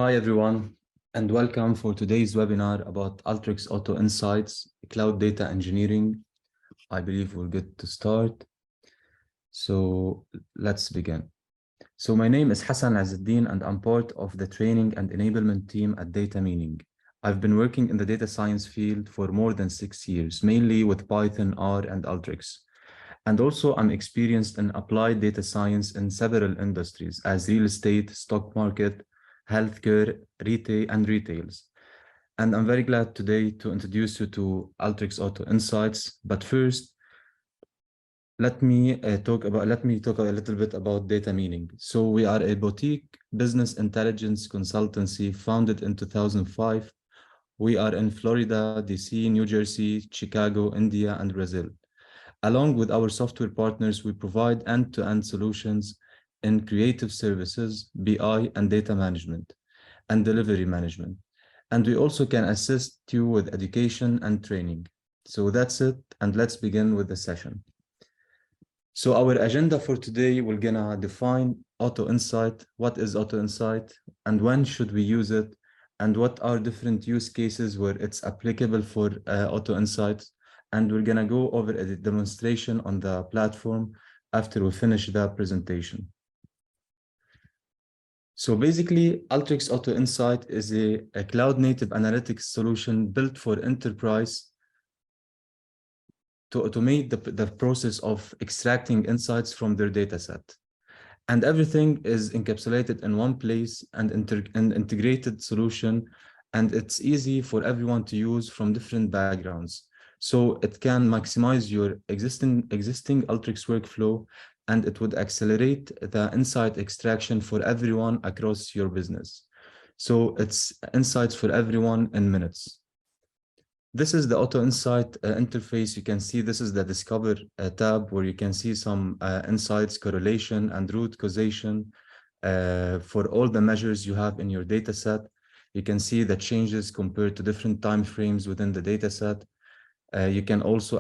Hi everyone, and welcome for today's webinar about Alteryx Auto Insights, Cloud Data Engineering. I believe we're good to start. So let's begin. So my name is Hassan Azzuddin, and I'm part of the training and enablement team at Data Meaning. I've been working in the data science field for more than 6 years, mainly with Python, R, and Alteryx. And also I'm experienced in applied data science in several industries as real estate, stock market, healthcare, retails. And I'm very glad today to introduce you to Alteryx Auto Insights. But first, let me talk a little bit about Data Meaning. So we are a boutique business intelligence consultancy founded in 2005. We are in Florida, DC, New Jersey, Chicago, India, and Brazil. Along with our software partners, we provide end-to-end solutions in creative services, BI, and data management, and delivery management. And we also can assist you with education and training. So that's it, and let's begin with the session. So our agenda for today, we're gonna define Auto Insight, what is Auto Insight, and when should we use it, and what are different use cases where it's applicable for Auto Insight. And we're gonna go over a demonstration on the platform after we finish the presentation. So basically, Alteryx Auto Insight is a cloud-native analytics solution built for enterprise to automate the process of extracting insights from their data set. And everything is encapsulated in one place and an integrated solution, and it's easy for everyone to use from different backgrounds. So it can maximize your existing Alteryx workflow, and it would accelerate the insight extraction for everyone across your business. So it's insights for everyone in minutes. This is the Auto Insight interface. You can see this is the Discover tab where you can see some insights, correlation, and root causation for all the measures you have in your data set. You can see the changes compared to different time frames within the data set. You can also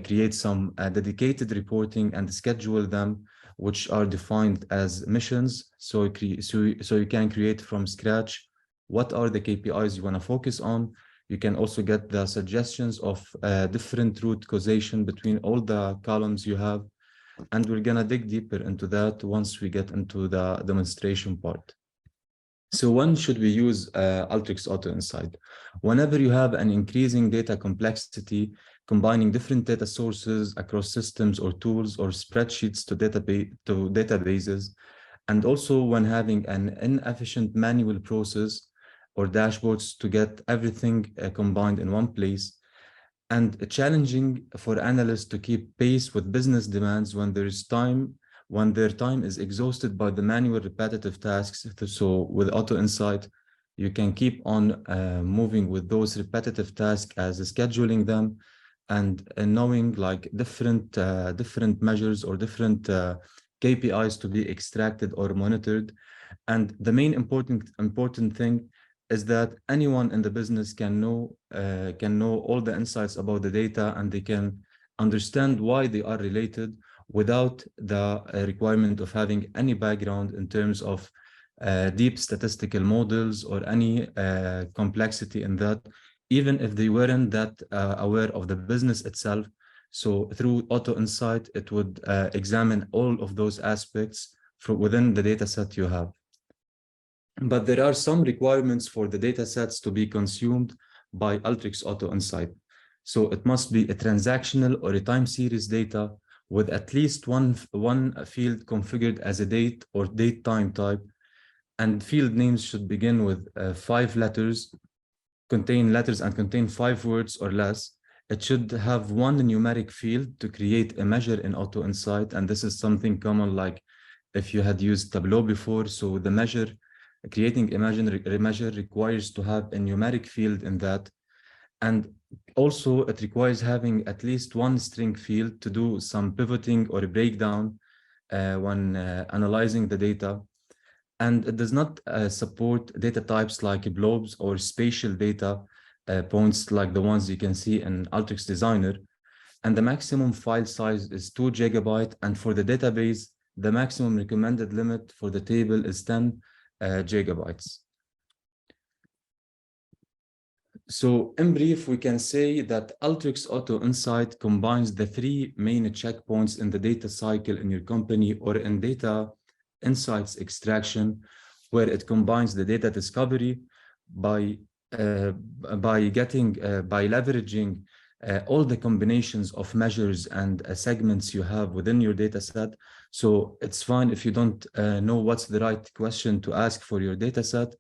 create some dedicated reporting and schedule them, which are defined as missions. So you can create from scratch what are the KPIs you want to focus on. You can also get the suggestions of different root causation between all the columns you have. And we're gonna dig deeper into that once we get into the demonstration part. So when should we use Alteryx Auto Insight? Whenever you have an increasing data complexity, combining different data sources across systems or tools or spreadsheets to databases, and also when having an inefficient manual process or dashboards to get everything combined in one place, and challenging for analysts to keep pace with business demands when their time is exhausted by the manual repetitive tasks. So with Auto Insight, you can keep on moving with those repetitive tasks as scheduling them and knowing like different measures or different KPIs to be extracted or monitored. And the main important thing is that anyone in the business can know all the insights about the data, and they can understand why they are related without the requirement of having any background in terms of deep statistical models or any complexity in that, even if they weren't that aware of the business itself. So through Auto Insight, it would examine all of those aspects within the data set you have. But there are some requirements for the data sets to be consumed by Alteryx Auto Insight. So it must be a transactional or a time series data with at least one field configured as a date or date time type, and field names should begin with 5 letters, contain 5 words or less. It should have one numeric field to create a measure in Auto Insight, and this is something common like if you had used Tableau before. So the measure, creating a measure requires to have a numeric field in that. And also it requires having at least one string field to do some pivoting or a breakdown when analyzing the data. And it does not support data types like blobs or spatial data points like the ones you can see in Alteryx Designer. And the maximum file size is 2 GB. And for the database, the maximum recommended limit for the table is 10 gigabytes. So in brief, we can say that Alteryx Auto Insight combines the three main checkpoints in the data cycle in your company or in data insights extraction, where it combines the data discovery by by leveraging all the combinations of measures and segments you have within your data set. So it's fine if you don't know what's the right question to ask for your data set.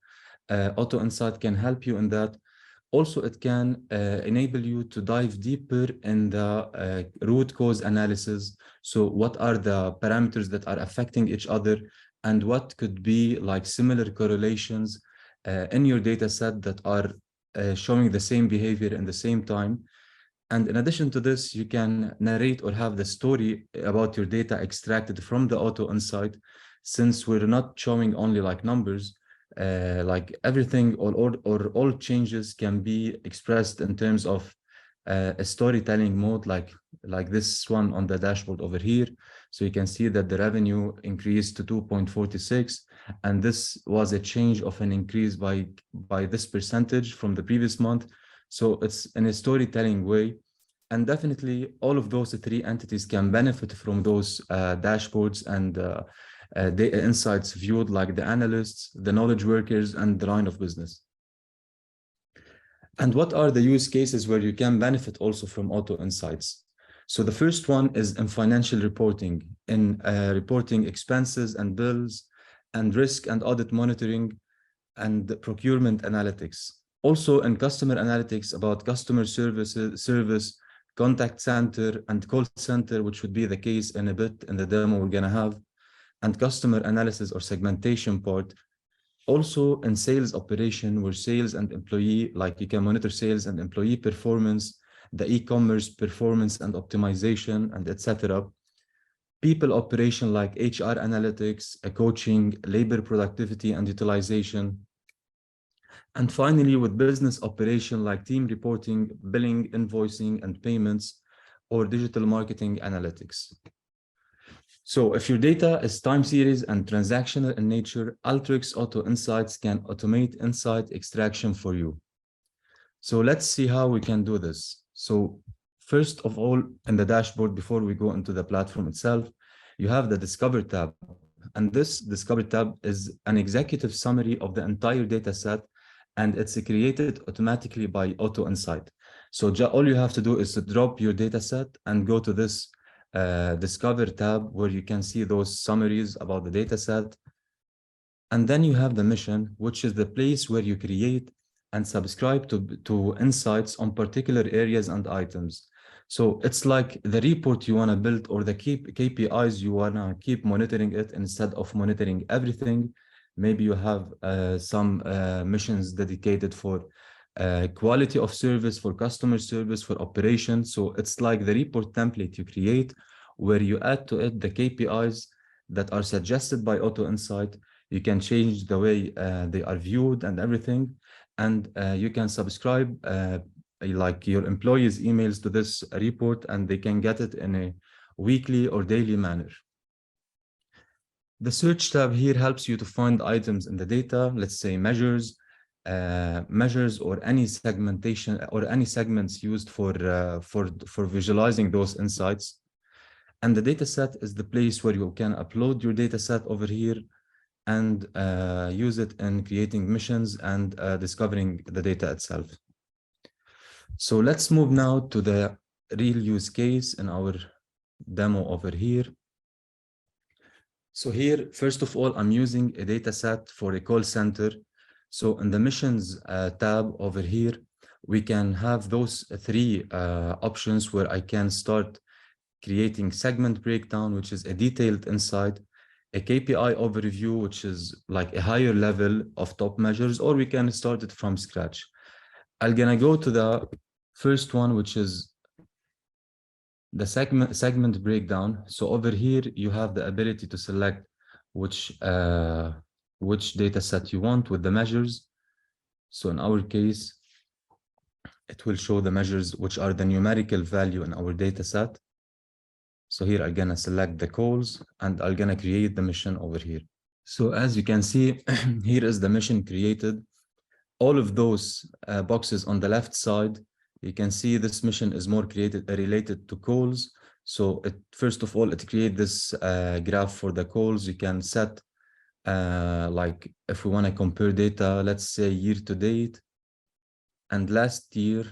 Auto Insight can help you in that. Also, it can enable you to dive deeper in the root cause analysis. So what are the parameters that are affecting each other, and what could be like similar correlations in your data set that are showing the same behavior in the same time. And in addition to this, you can narrate or have the story about your data extracted from the Auto Insight, since we're not showing only like numbers, like everything or all changes can be expressed in terms of a storytelling mode, like this one on the dashboard over here. So you can see that the revenue increased to 2.46, and this was a change of an increase by this percentage from the previous month. So it's in a storytelling way. And definitely all of those three entities can benefit from those dashboards and data insights viewed like the analysts, the knowledge workers, and the line of business. And what are the use cases where you can benefit also from Auto Insights? So the first one is in financial reporting, in reporting expenses and bills, and risk and audit monitoring, and procurement analytics. Also in customer analytics about customer service, contact center, and call center, which would be the case in a bit in the demo we're gonna have, and customer analysis or segmentation part. Also in sales operation, where sales and employee, like you can monitor sales and employee performance, the e-commerce performance and optimization, and etc. People operation like HR analytics, coaching, labor productivity and utilization. And finally, with business operation like team reporting, billing, invoicing, and payments, or digital marketing analytics. So if your data is time series and transactional in nature, Alteryx Auto Insights can automate insight extraction for you. So let's see how we can do this. So first of all, in the dashboard, before we go into the platform itself, you have the Discover tab. And this Discover tab is an executive summary of the entire data set, and it's created automatically by Auto Insight. So all you have to do is to drop your data set and go to this Discover tab, where you can see those summaries about the data set. And then you have the mission, which is the place where you create and subscribe to insights on particular areas and items. So it's like the report you want to build, or the KPIs you want to keep monitoring it instead of monitoring everything. Maybe you have some missions dedicated for quality of service, for customer service, for operations. So it's like the report template you create, where you add to it the KPIs that are suggested by Auto Insight. You can change the way they are viewed and everything. And you can subscribe like your employees' emails to this report, and they can get it in a weekly or daily manner. The search tab here helps you to find items in the data, let's say measures or any segmentation or any segments used for visualizing those insights. And the data set is the place where you can upload your data set over here and use it in creating missions and discovering the data itself. So let's move now to the real use case in our demo over here. So here, first of all, I'm using a data set for a call center. So in the missions tab over here, we can have those three options where I can start creating segment breakdown, which is a detailed insight, a KPI overview, which is like a higher level of top measures, or we can start it from scratch. I'm gonna go to the first one, which is the segment breakdown. So over here, you have the ability to select which data set you want with the measures. So in our case, it will show the measures which are the numerical value in our data set. So here I'm gonna select the calls, and I'm gonna create the mission over here. So as you can see, here is the mission created. all of those boxes on the left side, you can see this mission is more related to calls. So first of all, it creates this graph for the calls. You can set like if we want to compare data, let's say year to date and last year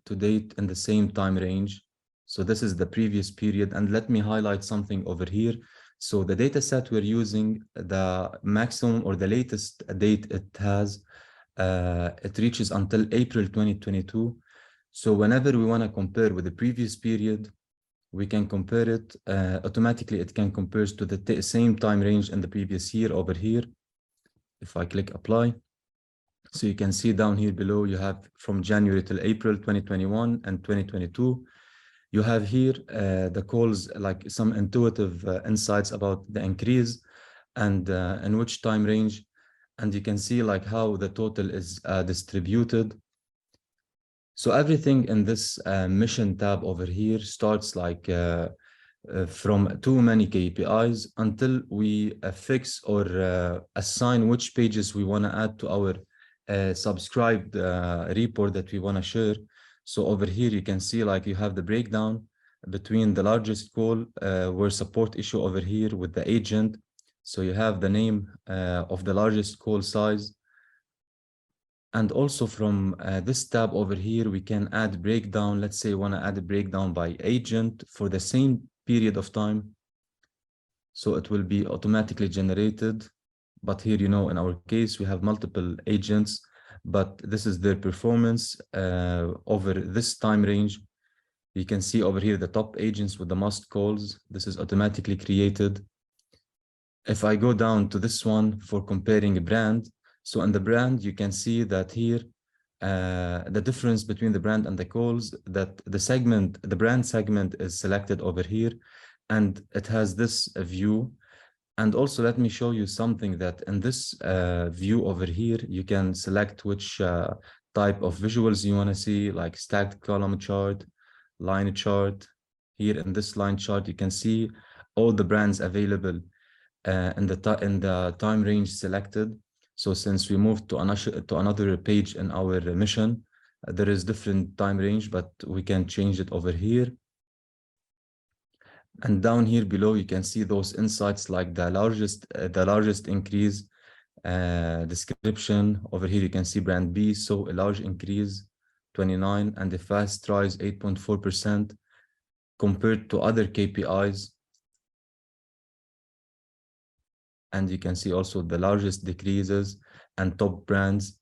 to date in the same time range. So this is the previous period. And let me highlight something over here. So the data set we're using, the maximum or the latest date it has, it reaches until April 2022. So whenever we want to compare with the previous period, we can compare it automatically. It can compare to the same time range in the previous year over here. If I click apply, so you can see down here below, you have from January till April 2021 and 2022. You have here the calls, like some intuitive insights about the increase and in which time range. And you can see like how the total is distributed. So everything in this mission tab over here starts like from too many KPIs until we fix or assign which pages we want to add to our subscribed report that we want to share. So over here, you can see like you have the breakdown between the largest call where support issue over here with the agent. So you have the name of the largest call size. And also from this tab over here, we can add breakdown. Let's say we want to add a breakdown by agent for the same period of time. So it will be automatically generated. But here, you know, in our case, we have multiple agents, but this is their performance over this time range. You can see over here the top agents with the most calls. This is automatically created. If I go down to this one for comparing a brand, so in the brand, you can see that here, the difference between the brand and the calls, that the segment, the brand segment is selected over here, and it has this view. And also let me show you something that in this view over here, you can select which type of visuals you want to see, like stacked column chart, line chart. Here in this line chart, you can see all the brands available in the time range selected. So since we moved to another page in our mission, there is different time range, but we can change it over here. And down here below, you can see those insights like the largest increase description. Over here, you can see brand B, so a large increase, 29, and the fast rise, 8.4% compared to other KPIs. And you can see also the largest decreases and top brands.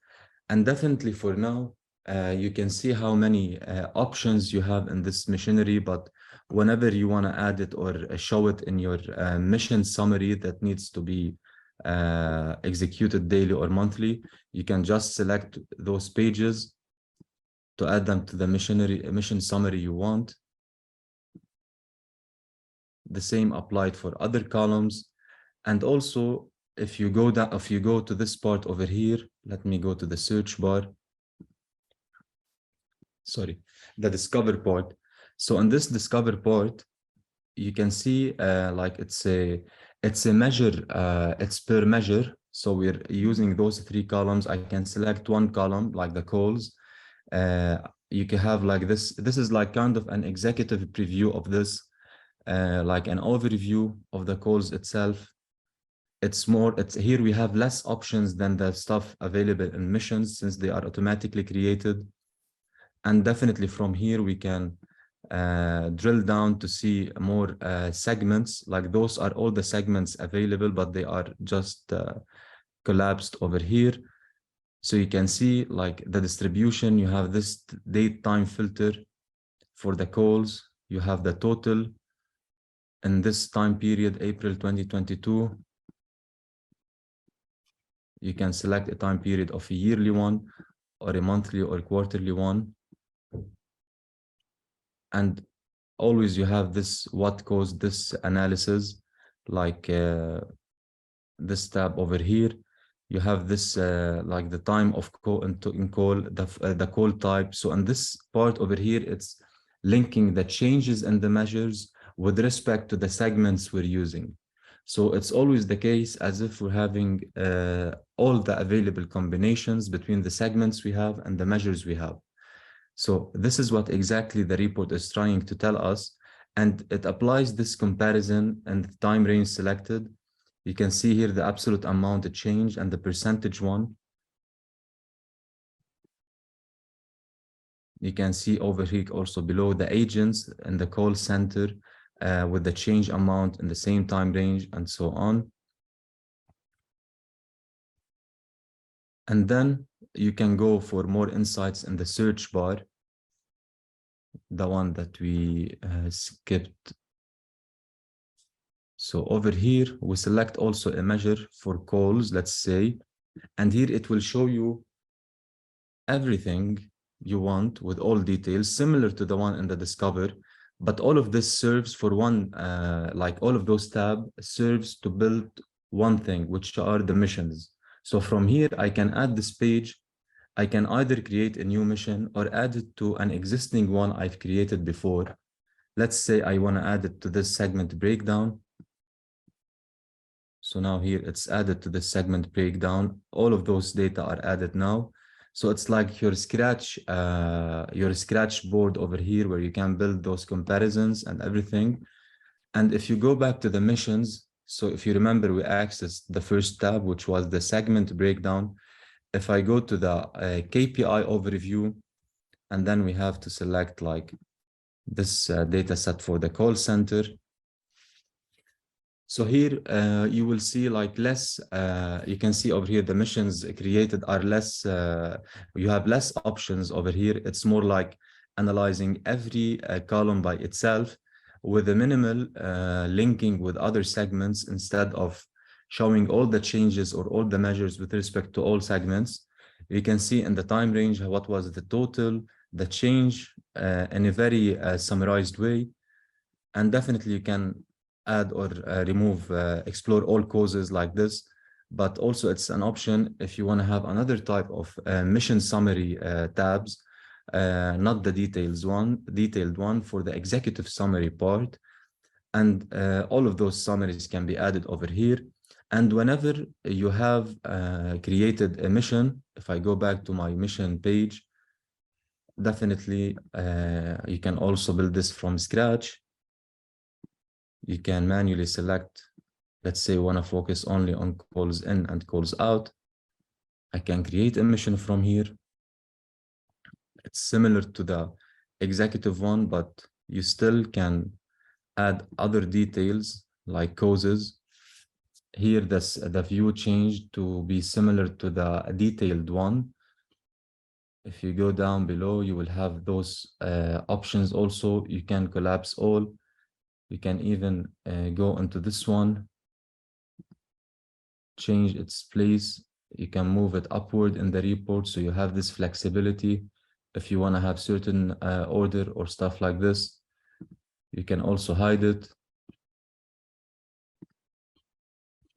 And definitely for now, you can see how many options you have in this machinery, but whenever you want to add it or show it in your mission summary that needs to be executed daily or monthly, you can just select those pages to add them to the mission summary you want. The same applied for other columns. And also, if you go to this part over here, let me go to the search bar. Sorry, the discover part. So in this discover part, you can see like it's a measure, it's per measure. So we're using those 3 columns. I can select one column like the calls. You can have like this. This is like kind of an executive preview of this, like an overview of the calls itself. It's here we have less options than the stuff available in missions since they are automatically created. And definitely from here, we can drill down to see more segments. Like those are all the segments available, but they are just collapsed over here. So you can see like the distribution, you have this date time filter for the calls. You have the total in this time period, April 2022. You can select a time period of a yearly one or a monthly or quarterly one. And always you have this, what caused this analysis, like this tab over here. You have this like the time of call in call, the call type. So in this part over here, it's linking the changes in the measures with respect to the segments we're using. So it's always the case as if we're having all the available combinations between the segments we have and the measures we have. So this is what exactly the report is trying to tell us. And it applies this comparison and the time range selected. You can see here the absolute amount changed and the percentage one. You can see over here also below the agents and the call center with the change amount in the same time range and so on. And then you can go for more insights in the search bar, the one that we skipped. So over here, we select also a measure for calls, let's say, and here it will show you everything you want with all details, similar to the one in the Discover, but all of this serves for one, like all of those tabs serves to build one thing, which are the missions. So from here, I can add this page. I can either create a new mission or add it to an existing one I've created before. Let's say I want to add it to this segment breakdown. So now here it's added to the segment breakdown. All of those data are added now. So it's like your scratch board over here where you can build those comparisons and everything. And if you go back to the missions, so if you remember, we accessed the first tab, which was the segment breakdown. If I go to the KPI overview, and then we have to select like this data set for the call center. So here you will see like less, you can see over here the missions created are less, you have less options over here. It's more like analyzing every column by itself with a minimal linking with other segments instead of showing all the changes or all the measures with respect to all segments. You can see in the time range what was the total, the change in a very summarized way. And definitely you can add or remove, explore all causes like this, but also it's an option if you want to have another type of mission summary tabs, not the detailed one for the executive summary part. And all of those summaries can be added over here. And whenever you have created a mission, if I go back to my mission page, definitely you can also build this from scratch. You can manually select, let's say, want to focus only on calls in and calls out. I can create a mission from here. It's similar to the executive one, but you still can add other details like causes. Here, the view changed to be similar to the detailed one. If you go down below, you will have those options also. You can collapse all. You can even go into this one, change its place. You can move it upward in the report. So you have this flexibility. If you want to have certain order or stuff like this, you can also hide it.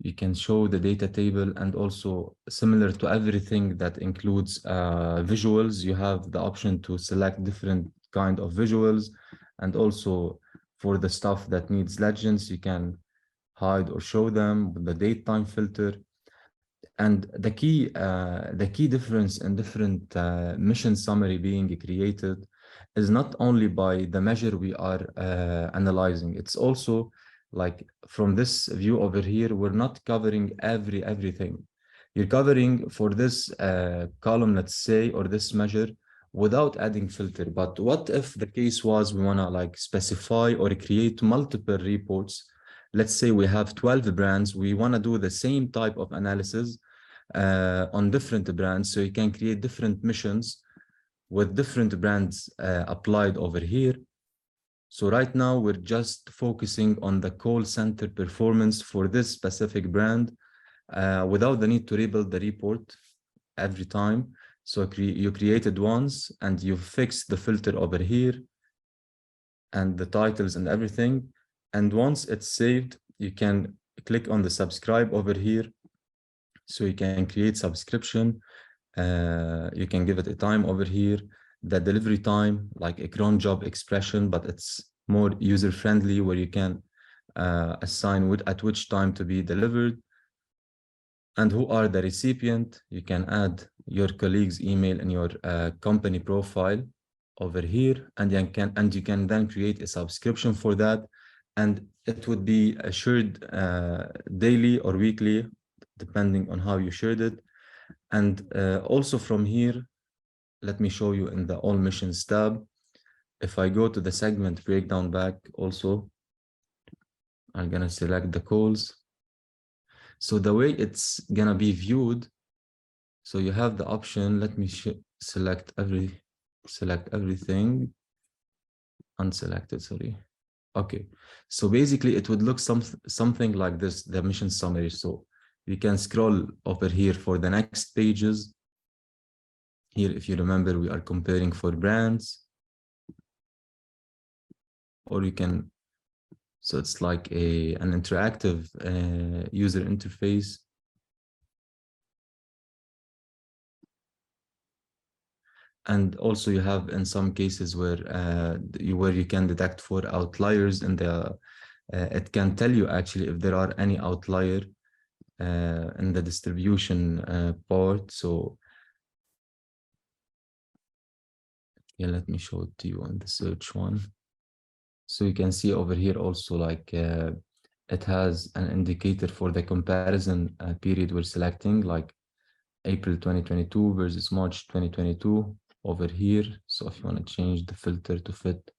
You can show the data table, and also similar to everything that includes visuals, you have the option to select different kind of visuals. And also for the stuff that needs legends, you can hide or show them with the date time filter. And the key difference in different mission summary being created is not only by the measure we are analyzing. It's also like from this view over here, we're not covering everything. You're covering for this column, let's say, or this measure without adding filter. But what if the case was we want to like specify or create multiple reports? Let's say we have 12 brands. We want to do the same type of analysis on different brands. So you can create different missions with different brands applied over here. So right now we're just focusing on the call center performance for this specific brand without the need to rebuild the report every time. So you created once and you fixed the filter over here and the titles and everything. And once it's saved, you can click on the subscribe over here. So you can create subscription. You can give it a time over here, the delivery time, like a cron job expression, but it's more user-friendly where you can assign at which time to be delivered, and who are the recipient. You can add your colleague's email in your company profile over here, and you can then create a subscription for that, and it would be assured daily or weekly, depending on how you shared it. And also from here, let me show you in the all missions tab. If I go to the segment breakdown back, also I'm gonna select the calls. So the way it's gonna be viewed, so you have the option, let me select everything, unselected, sorry. Okay, so basically it would look something like this, the mission summary. So you can scroll over here for the next pages. Here, if you remember, we are comparing for brands, or you can, so it's like an interactive user interface. And also you have in some cases where you can detect for outliers, and it can tell you actually if there are any outlier in the distribution part. So yeah, let me show it to you on the search one. So you can see over here also, like it has an indicator for the comparison period we're selecting, like April 2022 versus March 2022 over here. So if you want to change the filter to fit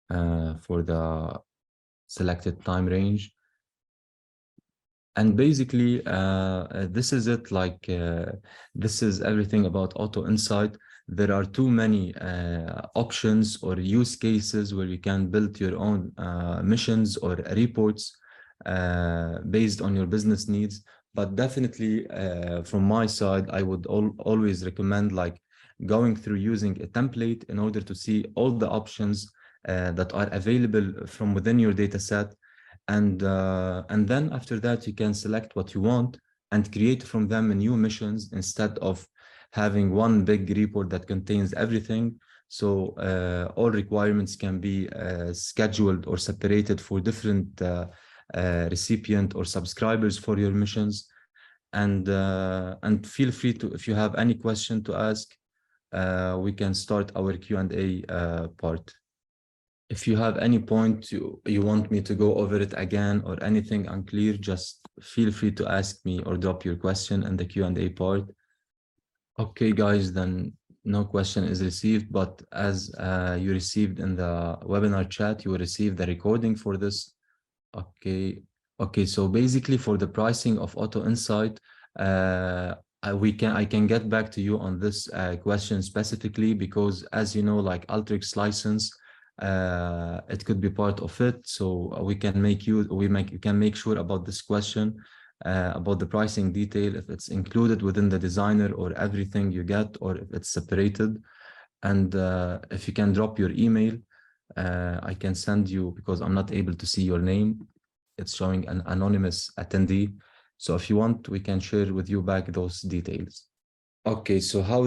for the selected time range. And basically, this is it. Like this is everything about Auto Insight. There are too many options or use cases where you can build your own missions or reports based on your business needs. But definitely, from my side, I would always recommend like going through using a template in order to see all the options that are available from within your data set. And then after that, you can select what you want and create from them new missions instead of having one big report that contains everything. So all requirements can be scheduled or separated for different recipient or subscribers for your missions. And feel free to, if you have any question to ask, we can start our Q&A part. If you have any point you want me to go over it again or anything unclear, just feel free to ask me or drop your question in the Q&A part. Okay, guys, then no question is received, but as you received in the webinar chat, you will receive the recording for this. Okay. Okay, so basically for the pricing of Auto Insight, I can get back to you on this question specifically, because as you know, like Alteryx license, it could be part of it. So we can you can make sure about this question about the pricing detail, if it's included within the designer or everything you get, or if it's separated. And if you can drop your email, I can send you, because I'm not able to see your name. It's showing an anonymous attendee. So if you want, we can share with you back those details. Okay, so how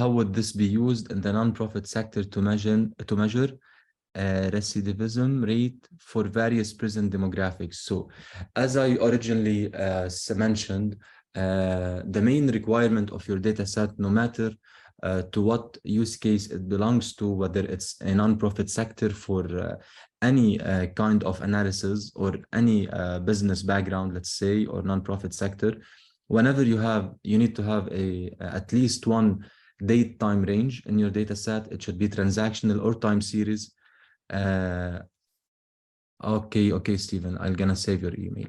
would this be used in the nonprofit sector to measure recidivism rate for various prison demographics? So as I originally mentioned, the main requirement of your data set, no matter to what use case it belongs to, whether it's a nonprofit sector for any kind of analysis or any business background, let's say, or nonprofit sector, whenever you need to have at least one date time range in your data set. It should be transactional or time series. Okay, Stephen, I'm gonna save your email.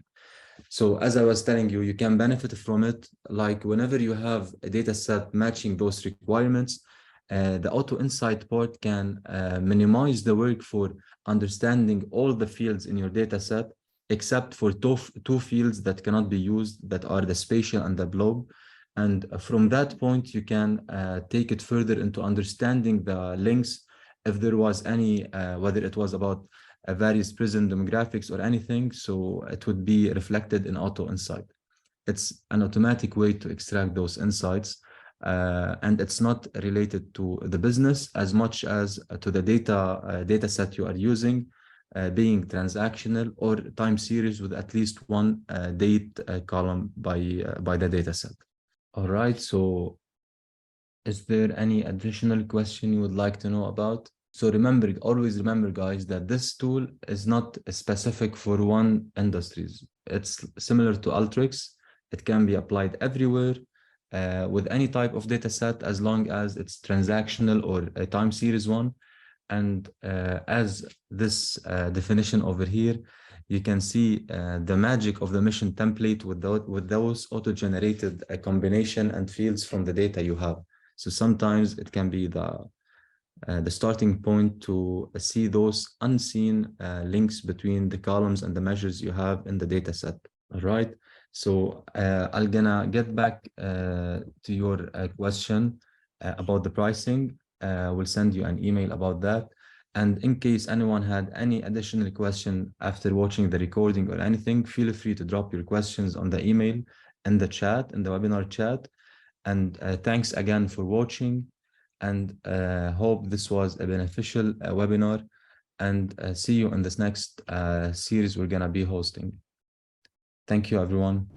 So as I was telling you, you can benefit from it. Like whenever you have a data set matching those requirements, the Auto Insight part can minimize the work for understanding all the fields in your data set, except for two fields that cannot be used, that are the spatial and the blob. And from that point, you can take it further into understanding the links, if there was any, whether it was about various prison demographics or anything. So it would be reflected in Auto Insight. It's an automatic way to extract those insights. And it's not related to the business as much as to the data set you are using. being transactional or time series with at least one date column by the data set. All right, so is there any additional question you would like to know about? So remember, always remember, guys, that this tool is not specific for one industries. It's similar to Alteryx. It can be applied everywhere with any type of data set as long as it's transactional or a time series one. And as this definition over here, you can see the magic of the mission template with those auto-generated combination and fields from the data you have. So sometimes it can be the starting point to see those unseen links between the columns and the measures you have in the data set. All right. So I'm gonna get back to your question about the pricing. We'll send you an email about that. And in case anyone had any additional question after watching the recording or anything, feel free to drop your questions on the email in the chat, in the webinar chat. And thanks again for watching, and hope this was a beneficial webinar, and see you in this next series we're gonna be hosting. Thank you, everyone.